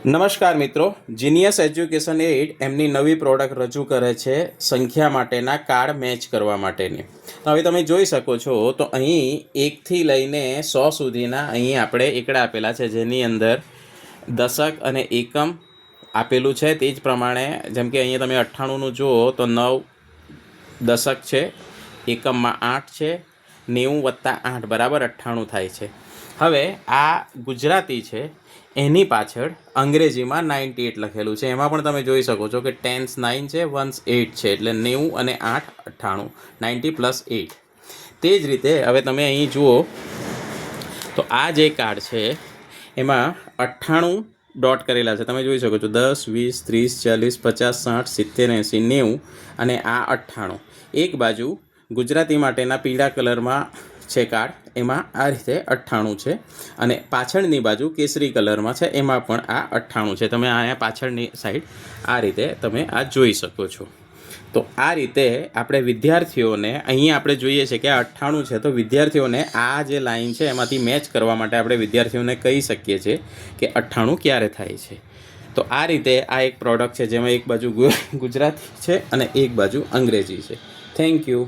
નમસ્કાર મિત્રો, genius education aid એમની નવી પ્રોડક્ટ રજૂ કરે છે સંખ્યા માટેના કાર્ડ મેચ કરવા માટેની. હવે તમે જોઈ શકો છો તો અહીં 1થી લઈને 100 સુધીના અહીં આપણે એકડા આપેલા છે, જેની અંદર દશક અને એકમ આપેલું છે. તે જ પ્રમાણે જેમ કે અહીંયા તમે 98નું જુઓ તો 9 દશક છે, એકમમાં 8 છે, 90 + 8 બરાબર 98 થાય છે. હવે આ ગુજરાતી છે, એની પાછળ અંગ્રેજીમાં 98 લખેલું છે. એમાં પણ તમે જોઈ શકો છો કે 10s 9 છે, 1s 8 છે, એટલે 90 અને 8 98, 90 + 8. તે જ રીતે હવે તમે અહીં જુઓ તો આ જે કાર્ડ છે એમાં 98 ડોટ કરેલા છે, તમે જોઈ શકો છો. 10 20 30 40 50 60 70 80 90 અને આ 98. એક બાજુ ગુજરાતી માટેના પીળા કલરમાં છે કાર્ડ, એમાં આ રીતે 98 છે, અને પાછળની બાજુ કેસરી કલરમાં છે, એમાં પણ આ 98 છે. તમે આ પાછળની સાઈડ આ રીતે તમે આ જોઈ શકો છો. તો આ રીતે આપણે વિદ્યાર્થીઓને અહીં આપણે જોઈએ છે કે આ 98 છે, તો વિદ્યાર્થીઓને આ જે લાઈન છે એમાંથી મેચ કરવા માટે આપણે વિદ્યાર્થીઓને કહી શકીએ છીએ કે 98 ક્યારે થાય છે. તો આ રીતે આ એક પ્રોડક્ટ છે જેમાં એક બાજુ ગુજરાતી છે અને એક બાજુ અંગ્રેજી છે. Thank you.